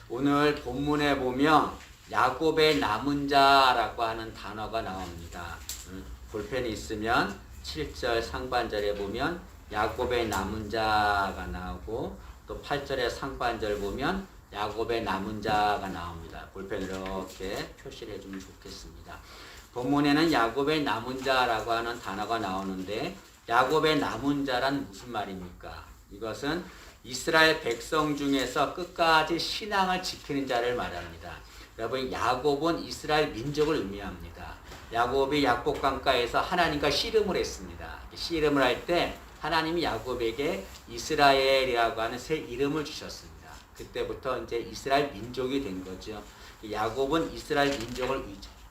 오늘 본문에 보면 야곱의 남은 자라고 하는 단어가 나옵니다. 볼펜이 있으면 7절 상반절에 보면 야곱의 남은 자가 나오고 또 8절의 상반절 보면 야곱의 남은 자가 나옵니다. 볼펜으로 이렇게 표시를 해주면 좋겠습니다. 본문에는 야곱의 남은 자라고 하는 단어가 나오는데 야곱의 남은 자란 무슨 말입니까? 이것은 이스라엘 백성 중에서 끝까지 신앙을 지키는 자를 말합니다. 여러분, 야곱은 이스라엘 민족을 의미합니다. 야곱이 약복강가에서 하나님과 씨름을 했습니다. 씨름을 할 때 하나님이 야곱에게 이스라엘이라고 하는 새 이름을 주셨습니다. 그때부터 이제 이스라엘 민족이 된 거죠. 야곱은 이스라엘 민족을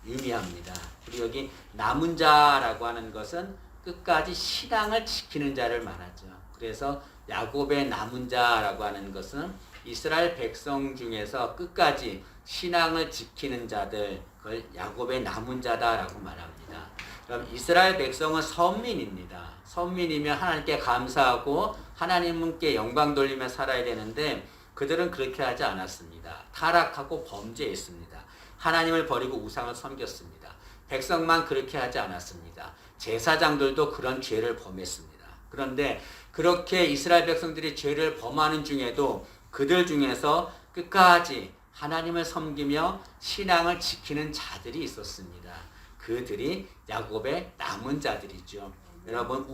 의미합니다. 그리고 여기 남은 자라고 하는 것은 끝까지 신앙을 지키는 자를 말하죠. 그래서 야곱의 남은 자라고 하는 것은 이스라엘 백성 중에서 끝까지 신앙을 지키는 자들, 그걸 야곱의 남은 자다라고 말합니다. 그럼 이스라엘 백성은 선민입니다. 선민이면 하나님께 감사하고 하나님께 영광 돌리며 살아야 되는데 그들은 그렇게 하지 않았습니다. 타락하고 범죄했습니다. 하나님을 버리고 우상을 섬겼습니다. 백성만 그렇게 하지 않았습니다. 제사장들도 그런 죄를 범했습니다. 그런데 그렇게 이스라엘 백성들이 죄를 범하는 중에도 그들 중에서 끝까지 하나님을 섬기며 신앙을 지키는 자들이 있었습니다. 그들이 야곱의 남은 자들이죠. 여러분,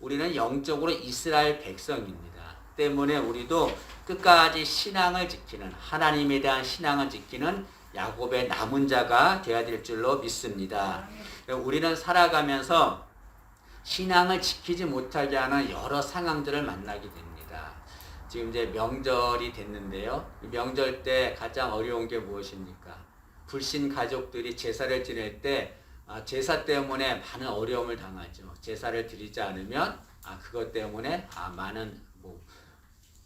우리는 영적으로 이스라엘 백성입니다. 때문에 우리도 끝까지 신앙을 지키는, 하나님에 대한 신앙을 지키는 야곱의 남은 자가 되어야 될 줄로 믿습니다. 우리는 살아가면서 신앙을 지키지 못하게 하는 여러 상황들을 만나게 됩니다. 지금 이제 명절이 됐는데요. 명절 때 가장 어려운 게 무엇입니까? 불신 가족들이 제사를 지낼 때 제사 때문에 많은 어려움을 당하죠. 제사를 드리지 않으면 그것 때문에 많은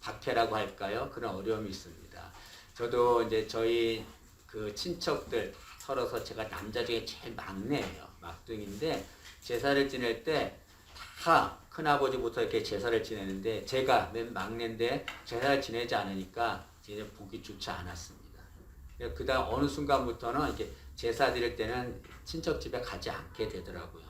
박해라고 할까요? 그런 어려움이 있습니다. 저도 이제 저희 그 친척들 서러서 제가 남자 중에 제일 막내예요. 막둥인데 제사를 지낼 때 다 큰아버지부터 이렇게 제사를 지내는데 제가 맨 막내인데 제사를 지내지 않으니까 이제 보기 좋지 않았습니다. 그 다음 어느 순간부터는 이렇게 제사 드릴 때는 친척 집에 가지 않게 되더라고요.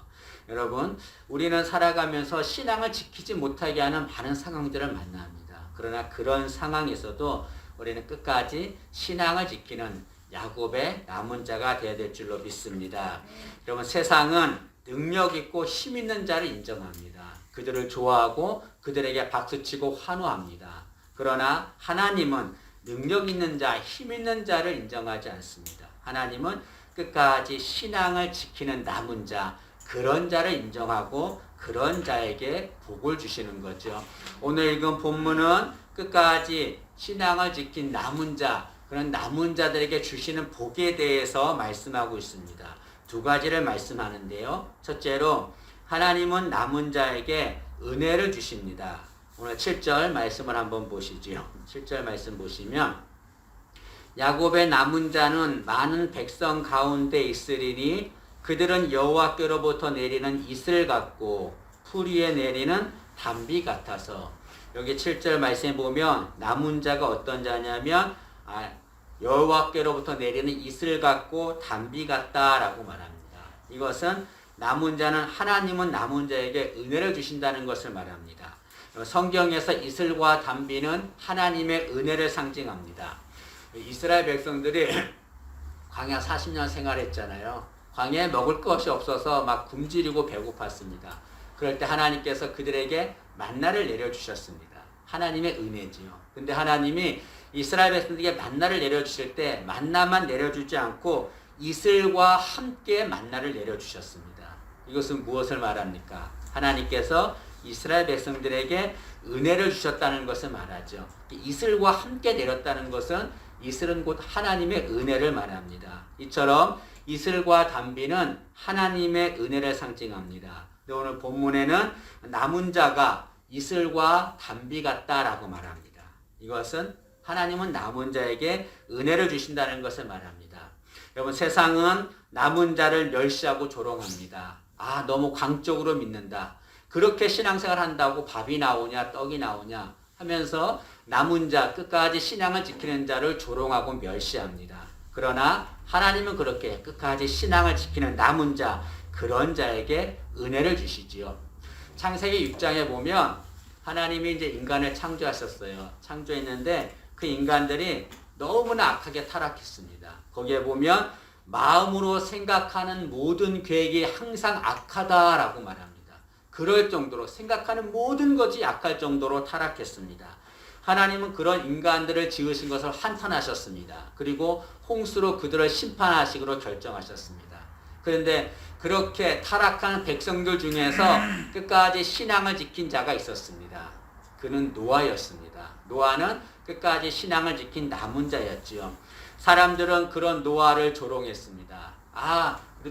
여러분, 우리는 살아가면서 신앙을 지키지 못하게 하는 많은 상황들을 만납니다. 그러나 그런 상황에서도 우리는 끝까지 신앙을 지키는 야곱의 남은 자가 되어야 될 줄로 믿습니다. 여러분, 세상은 능력 있고 힘 있는 자를 인정합니다. 그들을 좋아하고 그들에게 박수치고 환호합니다. 그러나 하나님은 능력 있는 자, 힘 있는 자를 인정하지 않습니다. 하나님은 끝까지 신앙을 지키는 남은 자, 그런 자를 인정하고 그런 자에게 복을 주시는 거죠. 오늘 읽은 본문은 끝까지 신앙을 지킨 남은 자, 그런 남은 자들에게 주시는 복에 대해서 말씀하고 있습니다. 두 가지를 말씀하는데요. 첫째로 하나님은 남은 자에게 은혜를 주십니다. 오늘 7절 말씀을 한번 보시죠. 7절 말씀 보시면 야곱의 남은 자는 많은 백성 가운데 있으리니 그들은 여호와께로부터 내리는 이슬 같고 풀 위에 내리는 담비 같아서. 여기 7절 말씀에 보면 남은 자가 어떤 자냐면 여호와께로부터 내리는 이슬 같고 담비 같다라고 말합니다. 이것은 남은 자는 하나님은 남은 자에게 은혜를 주신다는 것을 말합니다. 성경에서 이슬과 담비는 하나님의 은혜를 상징합니다. 이스라엘 백성들이 광야 40년 생활했잖아요. 광야에 먹을 것이 없어서 막 굶주리고 배고팠습니다. 그럴 때 하나님께서 그들에게 만나를 내려주셨습니다. 하나님의 은혜지요. 근데 하나님이 이스라엘 백성들에게 만나를 내려주실 때 만나만 내려주지 않고 이슬과 함께 만나를 내려주셨습니다. 이것은 무엇을 말합니까? 하나님께서 이스라엘 백성들에게 은혜를 주셨다는 것을 말하죠. 이슬과 함께 내렸다는 것은 이슬은 곧 하나님의 은혜를 말합니다. 이처럼 이슬과 담비는 하나님의 은혜를 상징합니다. 오늘 본문에는 남은 자가 이슬과 담비 같다라고 말합니다. 이것은 하나님은 남은 자에게 은혜를 주신다는 것을 말합니다. 여러분, 세상은 남은 자를 멸시하고 조롱합니다. 너무 광적으로 믿는다. 그렇게 신앙생활 한다고 밥이 나오냐 떡이 나오냐 하면서 남은 자, 끝까지 신앙을 지키는 자를 조롱하고 멸시합니다. 그러나 하나님은 그렇게 끝까지 신앙을 지키는 남은 자, 그런 자에게 은혜를 주시지요. 창세기 6장에 보면 하나님이 이제 인간을 창조하셨어요. 창조했는데 그 인간들이 너무나 악하게 타락했습니다. 거기에 보면 마음으로 생각하는 모든 계획이 항상 악하다라고 말합니다. 그럴 정도로 생각하는 모든 것이 악할 정도로 타락했습니다. 하나님은 그런 인간들을 지으신 것을 한탄하셨습니다. 그리고 홍수로 그들을 심판하시기로 결정하셨습니다. 그런데 그렇게 타락한 백성들 중에서 끝까지 신앙을 지킨 자가 있었습니다. 그는 노아였습니다. 노아는 끝까지 신앙을 지킨 남은 자였지요. 사람들은 그런 노아를 조롱했습니다.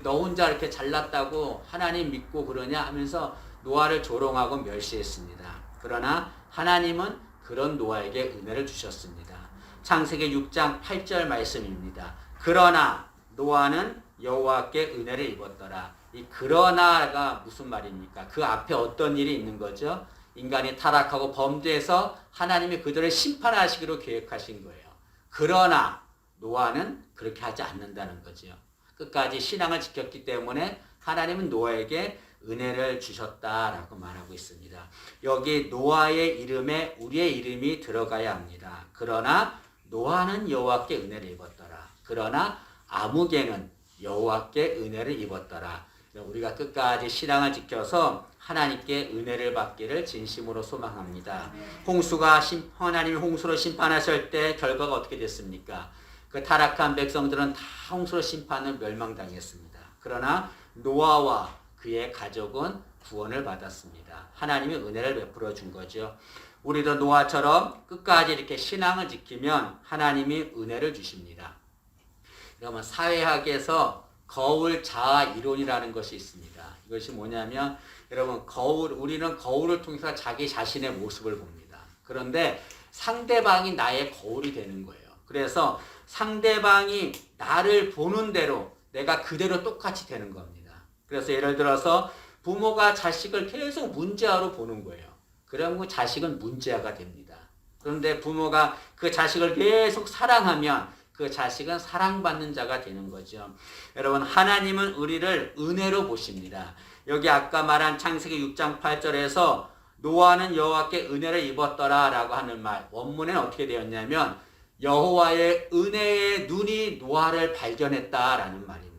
너 혼자 이렇게 잘났다고 하나님 믿고 그러냐 하면서 노아를 조롱하고 멸시했습니다. 그러나 하나님은 그런 노아에게 은혜를 주셨습니다. 창세기 6장 8절 말씀입니다. 그러나 노아는 여호와께 은혜를 입었더라. 이 그러나가 무슨 말입니까? 그 앞에 어떤 일이 있는 거죠? 인간이 타락하고 범죄해서 하나님이 그들을 심판하시기로 계획하신 거예요. 그러나 노아는 그렇게 하지 않는다는 거죠. 끝까지 신앙을 지켰기 때문에 하나님은 노아에게 은혜를 주셨다라고 말하고 있습니다. 여기 노아의 이름에 우리의 이름이 들어가야 합니다. 그러나 노아는 여호와께 은혜를 입었더라. 그러나 아무개는 여호와께 은혜를 입었더라. 우리가 끝까지 신앙을 지켜서 하나님께 은혜를 받기를 진심으로 소망합니다. 하나님이 홍수로 심판하실 때 결과가 어떻게 됐습니까? 그 타락한 백성들은 다 홍수로 심판을 멸망당했습니다. 그러나 노아와 그의 가족은 구원을 받았습니다. 하나님이 은혜를 베풀어 준 거죠. 우리도 노아처럼 끝까지 이렇게 신앙을 지키면 하나님이 은혜를 주십니다. 여러분, 사회학에서 거울 자아 이론이라는 것이 있습니다. 이것이 뭐냐면 여러분, 우리는 거울을 통해서 자기 자신의 모습을 봅니다. 그런데 상대방이 나의 거울이 되는 거예요. 그래서 상대방이 나를 보는 대로 내가 그대로 똑같이 되는 겁니다. 그래서 예를 들어서 부모가 자식을 계속 문제아로 보는 거예요. 그러면 그 자식은 문제아가 됩니다. 그런데 부모가 그 자식을 계속 사랑하면 그 자식은 사랑받는 자가 되는 거죠. 여러분, 하나님은 우리를 은혜로 보십니다. 여기 아까 말한 창세기 6장 8절에서 노아는 여호와께 은혜를 입었더라 라고 하는 말, 원문에는 어떻게 되었냐면 여호와의 은혜의 눈이 노아를 발견했다라는 말입니다.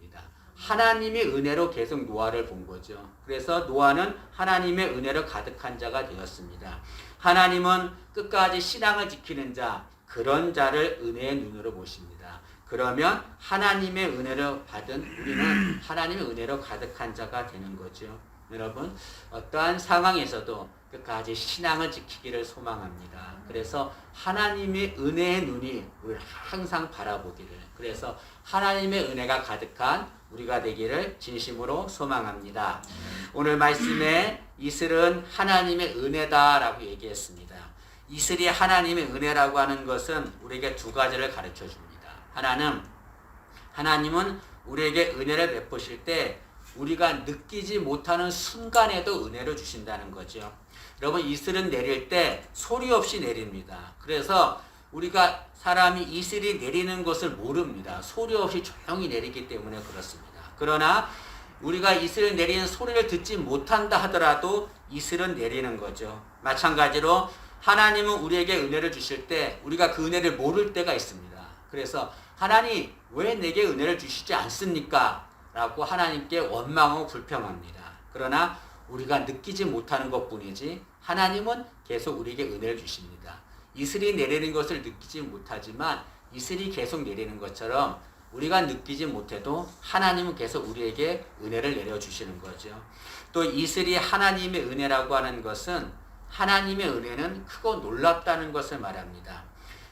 하나님의 은혜로 계속 노아를 본 거죠. 그래서 노아는 하나님의 은혜로 가득한 자가 되었습니다. 하나님은 끝까지 신앙을 지키는 자, 그런 자를 은혜의 눈으로 보십니다. 그러면 하나님의 은혜를 받은 우리는 하나님의 은혜로 가득한 자가 되는 거죠. 여러분, 어떠한 상황에서도 끝까지 신앙을 지키기를 소망합니다. 그래서 하나님의 은혜의 눈이 우리를 항상 바라보기를, 그래서 하나님의 은혜가 가득한 우리가 되기를 진심으로 소망합니다. 오늘 말씀에 이슬은 하나님의 은혜다라고 얘기했습니다. 이슬이 하나님의 은혜라고 하는 것은 우리에게 두 가지를 가르쳐 줍니다. 하나님은 우리에게 은혜를 베푸실 때 우리가 느끼지 못하는 순간에도 은혜를 주신다는 거죠. 여러분, 이슬은 내릴 때 소리 없이 내립니다. 그래서 우리가 사람이 이슬이 내리는 것을 모릅니다. 소리 없이 조용히 내리기 때문에 그렇습니다. 그러나 우리가 이슬을 내리는 소리를 듣지 못한다 하더라도 이슬은 내리는 거죠. 마찬가지로 하나님은 우리에게 은혜를 주실 때 우리가 그 은혜를 모를 때가 있습니다. 그래서 하나님 왜 내게 은혜를 주시지 않습니까? 라고 하나님께 원망하고 불평합니다. 그러나 우리가 느끼지 못하는 것뿐이지 하나님은 계속 우리에게 은혜를 주십니다. 이슬이 내리는 것을 느끼지 못하지만 이슬이 계속 내리는 것처럼 우리가 느끼지 못해도 하나님은 계속 우리에게 은혜를 내려주시는 거죠. 또 이슬이 하나님의 은혜라고 하는 것은 하나님의 은혜는 크고 놀랍다는 것을 말합니다.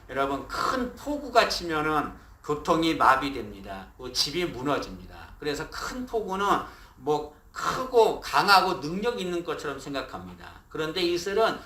여러분, 큰 폭우가 치면은 교통이 마비됩니다. 집이 무너집니다. 그래서 큰 폭우는 크고 강하고 능력 있는 것처럼 생각합니다. 그런데 이슬은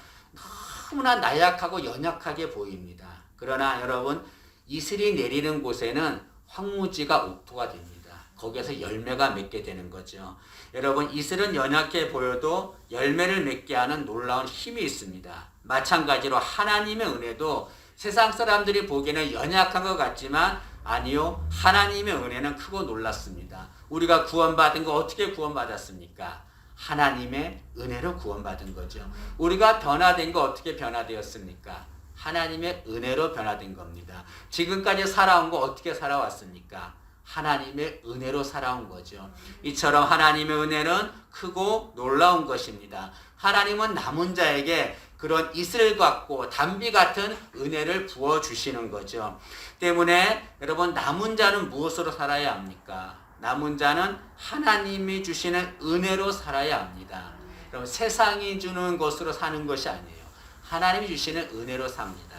너무나 나약하고 연약하게 보입니다. 그러나 여러분, 이슬이 내리는 곳에는 황무지가 옥토가 됩니다. 거기에서 열매가 맺게 되는 거죠. 여러분, 이슬은 연약해 보여도 열매를 맺게 하는 놀라운 힘이 있습니다. 마찬가지로 하나님의 은혜도 세상 사람들이 보기에는 연약한 것 같지만 아니요, 하나님의 은혜는 크고 놀랐습니다. 우리가 구원받은 거 어떻게 구원받았습니까? 하나님의 은혜로 구원받은 거죠. 우리가 변화된 거 어떻게 변화되었습니까? 하나님의 은혜로 변화된 겁니다. 지금까지 살아온 거 어떻게 살아왔습니까? 하나님의 은혜로 살아온 거죠. 이처럼 하나님의 은혜는 크고 놀라운 것입니다. 하나님은 남은 자에게 그런 이슬 같고 담비 같은 은혜를 부어주시는 거죠. 때문에 여러분, 남은 자는 무엇으로 살아야 합니까? 남은 자는 하나님이 주시는 은혜로 살아야 합니다. 여러분, 세상이 주는 것으로 사는 것이 아니에요. 하나님이 주시는 은혜로 삽니다.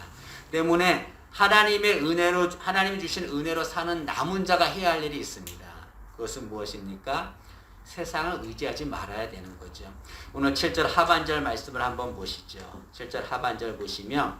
때문에 하나님이 주신 은혜로 사는 남은 자가 해야 할 일이 있습니다. 그것은 무엇입니까? 세상을 의지하지 말아야 되는 거죠. 오늘 7절 하반절 말씀을 한번 보시죠. 7절 하반절 보시면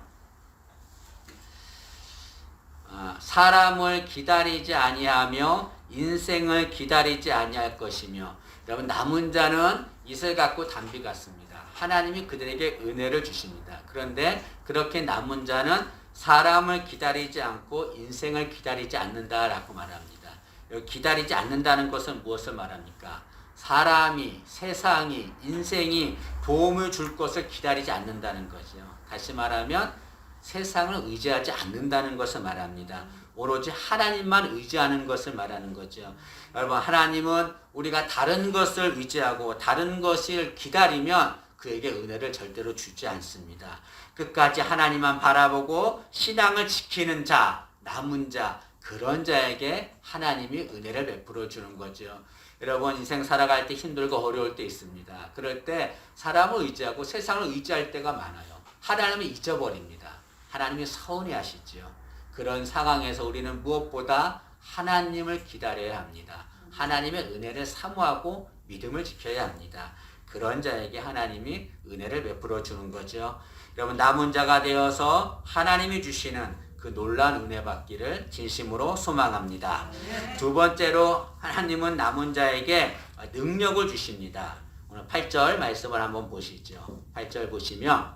사람을 기다리지 아니하며 인생을 기다리지 아니할 것이며, 여러분, 남은 자는 이슬 같고 담비 같습니다. 하나님이 그들에게 은혜를 주십니다. 그런데 그렇게 남은 자는 사람을 기다리지 않고 인생을 기다리지 않는다라고 말합니다. 여기 기다리지 않는다는 것은 무엇을 말합니까? 사람이, 세상이, 인생이 도움을 줄 것을 기다리지 않는다는 거죠. 다시 말하면 세상을 의지하지 않는다는 것을 말합니다. 오로지 하나님만 의지하는 것을 말하는 거죠. 여러분, 하나님은 우리가 다른 것을 의지하고 다른 것을 기다리면 그에게 은혜를 절대로 주지 않습니다. 끝까지 하나님만 바라보고 신앙을 지키는 자, 남은 자, 그런 자에게 하나님이 은혜를 베풀어 주는 거죠. 여러분, 인생 살아갈 때 힘들고 어려울 때 있습니다. 그럴 때 사람을 의지하고 세상을 의지할 때가 많아요. 하나님을 잊어버립니다. 하나님이 서운해하시죠. 그런 상황에서 우리는 무엇보다 하나님을 기다려야 합니다. 하나님의 은혜를 사모하고 믿음을 지켜야 합니다. 그런 자에게 하나님이 은혜를 베풀어 주는 거죠. 여러분, 남은 자가 되어서 하나님이 주시는 그 놀라운 은혜 받기를 진심으로 소망합니다. 두 번째로, 하나님은 남은 자에게 능력을 주십니다. 오늘 8절 말씀을 한번 보시죠. 8절 보시면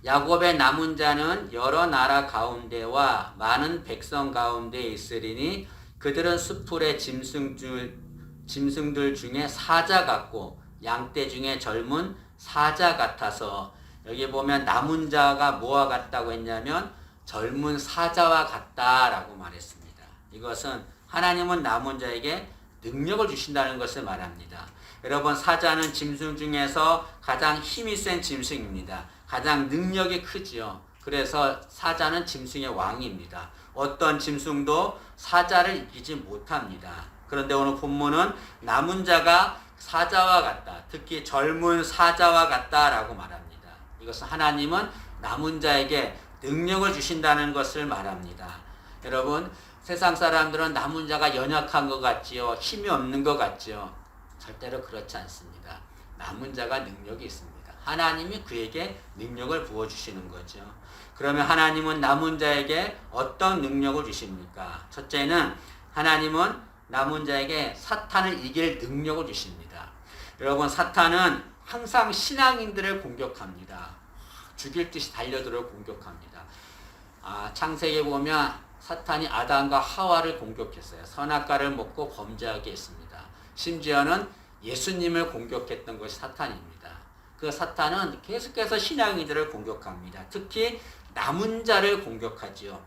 야곱의 남은 자는 여러 나라 가운데와 많은 백성 가운데 있으리니 그들은 수풀의 짐승들 중에 사자 같고 양떼 중에 젊은 사자 같아서, 여기 보면 남은 자가 뭐와 같다고 했냐면 젊은 사자와 같다라고 말했습니다. 이것은 하나님은 남은 자에게 능력을 주신다는 것을 말합니다. 여러분, 사자는 짐승 중에서 가장 힘이 센 짐승입니다. 가장 능력이 크지요. 그래서 사자는 짐승의 왕입니다. 어떤 짐승도 사자를 이기지 못합니다. 그런데 오늘 본문은 남은 자가 사자와 같다, 특히 젊은 사자와 같다라고 말합니다. 이것은 하나님은 남은 자에게 능력을 주신다는 것을 말합니다. 여러분, 세상 사람들은 남은 자가 연약한 것 같지요, 힘이 없는 것 같지요. 절대로 그렇지 않습니다. 남은 자가 능력이 있습니다. 하나님이 그에게 능력을 부어주시는 거죠. 그러면 하나님은 남은 자에게 어떤 능력을 주십니까? 첫째는 하나님은 남은 자에게 사탄을 이길 능력을 주십니다. 여러분, 사탄은 항상 신앙인들을 공격합니다. 죽일 듯이 달려들어 공격합니다. 창세기에 보면 사탄이 아담과 하와를 공격했어요. 선악과를 먹고 범죄하게 했습니다. 심지어는 예수님을 공격했던 것이 사탄입니다. 그 사탄은 계속해서 신앙인들을 공격합니다. 특히 남은 자를 공격하지요.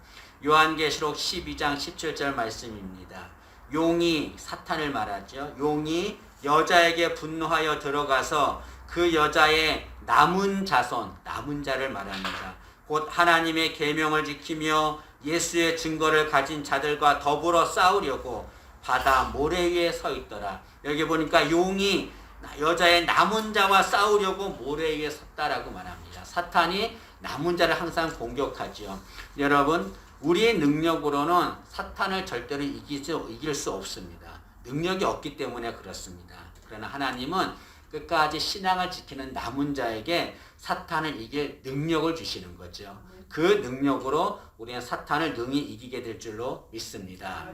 요한계시록 12장 17절 말씀입니다. 용이, 사탄을 말하죠. 용이 여자에게 분노하여 들어가서 그 여자의 남은 자손, 남은 자를 말합니다. 곧 하나님의 계명을 지키며 예수의 증거를 가진 자들과 더불어 싸우려고 바다 모래 위에 서 있더라. 여기 보니까 용이 여자의 남은 자와 싸우려고 모래 위에 섰다라고 말합니다. 사탄이 남은 자를 항상 공격하죠. 여러분, 우리의 능력으로는 사탄을 절대로 이길 수 없습니다. 능력이 없기 때문에 그렇습니다. 그러나 하나님은 끝까지 신앙을 지키는 남은 자에게 사탄을 이길 능력을 주시는 거죠. 그 능력으로 우리는 사탄을 능히 이기게 될 줄로 믿습니다.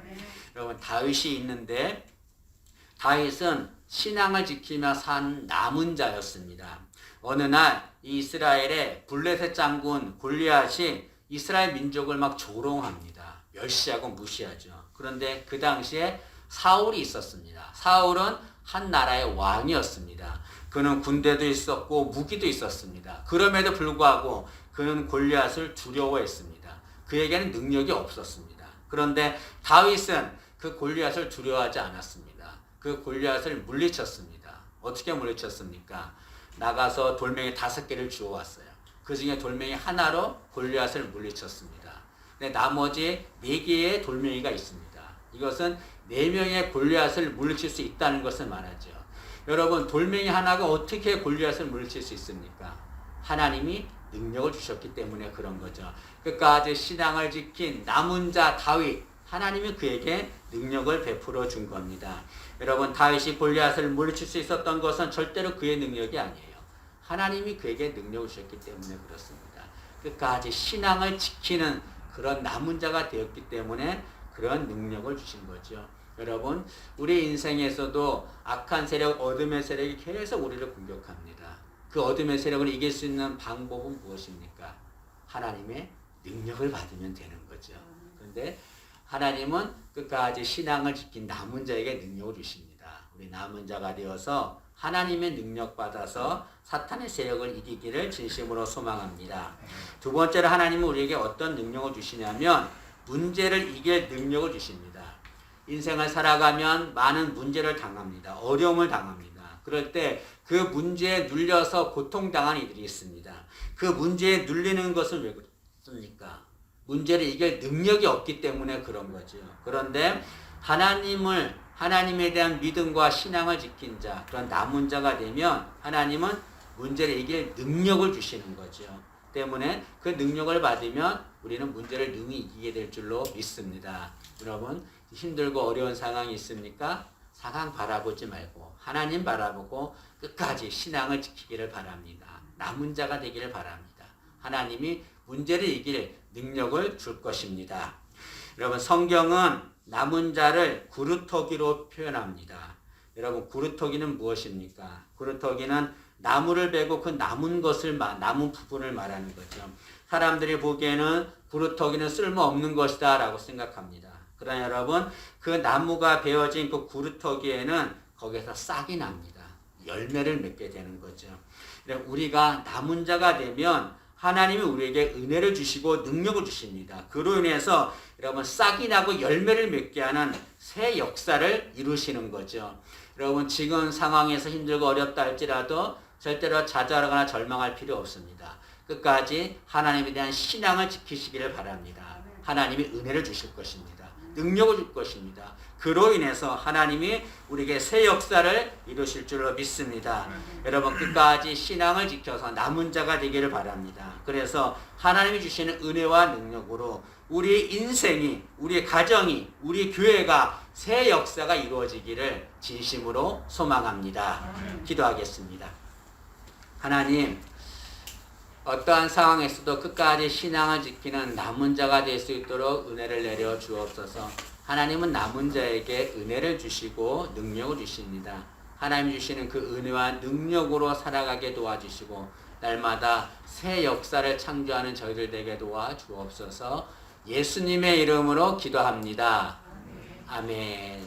여러분 다윗이 있는데 다윗은 신앙을 지키며 산 남은 자였습니다. 어느 날 이스라엘의 블레셋 장군 골리앗이 이스라엘 민족을 막 조롱합니다. 멸시하고 무시하죠. 그런데 그 당시에 사울이 있었습니다. 사울은 한 나라의 왕이었습니다. 그는 군대도 있었고 무기도 있었습니다. 그럼에도 불구하고 그는 골리앗을 두려워했습니다. 그에게는 능력이 없었습니다. 그런데 다윗은 그 골리앗을 두려워하지 않았습니다. 그 골리앗을 물리쳤습니다. 어떻게 물리쳤습니까? 나가서 돌멩이 5개를 주워왔어요. 그 중에 돌멩이 하나로 골리앗을 물리쳤습니다. 근데 나머지 4개의 돌멩이가 있습니다. 이것은 4명의 골리앗을 물리칠 수 있다는 것을 말하죠. 여러분 돌멩이 하나가 어떻게 골리앗을 물리칠 수 있습니까? 하나님이 능력을 주셨기 때문에 그런 거죠. 끝까지 신앙을 지킨 남은 자 다윗, 하나님이 그에게 능력을 베풀어 준 겁니다. 여러분 다윗이 골리앗을 물리칠 수 있었던 것은 절대로 그의 능력이 아니에요. 하나님이 그에게 능력을 주셨기 때문에 그렇습니다. 끝까지 신앙을 지키는 그런 남은 자가 되었기 때문에 그런 능력을 주신 거죠. 여러분 우리 인생에서도 악한 세력, 어둠의 세력이 계속 우리를 공격합니다. 그 어둠의 세력을 이길 수 있는 방법은 무엇입니까? 하나님의 능력을 받으면 되는 거죠. 그런데 하나님은 끝까지 신앙을 지킨 남은 자에게 능력을 주십니다. 우리 남은 자가 되어서 하나님의 능력 받아서 사탄의 세력을 이기기를 진심으로 소망합니다. 두 번째로 하나님은 우리에게 어떤 능력을 주시냐면 문제를 이길 능력을 주십니다. 인생을 살아가면 많은 문제를 당합니다. 어려움을 당합니다. 그럴 때 그 문제에 눌려서 고통당한 이들이 있습니다. 그 문제에 눌리는 것은 왜 그렇습니까? 문제를 이길 능력이 없기 때문에 그런 거죠. 그런데 하나님에 대한 믿음과 신앙을 지킨 자, 그런 남은 자가 되면 하나님은 문제를 이길 능력을 주시는 거죠. 때문에 그 능력을 받으면 우리는 문제를 능히 이기게 될 줄로 믿습니다. 여러분 힘들고 어려운 상황이 있습니까? 상황 바라보지 말고 하나님 바라보고 끝까지 신앙을 지키기를 바랍니다. 남은 자가 되기를 바랍니다. 하나님이 문제를 이길 능력을 줄 것입니다. 여러분 성경은 남은 자를 구루터기로 표현합니다. 여러분 구루터기는 무엇입니까? 구루터기는 나무를 베고 그 남은 부분을 말하는 거죠. 사람들이 보기에는 구루터기는 쓸모없는 것이다 라고 생각합니다. 그러나 여러분 그 나무가 베어진 그 구루터기에는 거기에서 싹이 납니다. 열매를 맺게 되는 거죠. 우리가 남은 자가 되면 하나님이 우리에게 은혜를 주시고 능력을 주십니다. 그로 인해서 여러분 싹이 나고 열매를 맺게 하는 새 역사를 이루시는 거죠. 여러분 지금 상황에서 힘들고 어렵다 할지라도 절대로 좌절하거나 절망할 필요 없습니다. 끝까지 하나님에 대한 신앙을 지키시기를 바랍니다. 하나님이 은혜를 주실 것입니다. 능력을 줄 것입니다. 그로 인해서 하나님이 우리에게 새 역사를 이루실 줄로 믿습니다. 여러분 끝까지 신앙을 지켜서 남은 자가 되기를 바랍니다. 그래서 하나님이 주시는 은혜와 능력으로 우리 인생이, 우리 가정이, 우리 교회가 새 역사가 이루어지기를 진심으로 소망합니다. 기도하겠습니다. 하나님 어떠한 상황에서도 끝까지 신앙을 지키는 남은 자가 될 수 있도록 은혜를 내려 주옵소서. 하나님은 남은 자에게 은혜를 주시고 능력을 주십니다. 하나님 주시는 그 은혜와 능력으로 살아가게 도와주시고 날마다 새 역사를 창조하는 저희들 되게 도와주옵소서. 예수님의 이름으로 기도합니다. 아멘.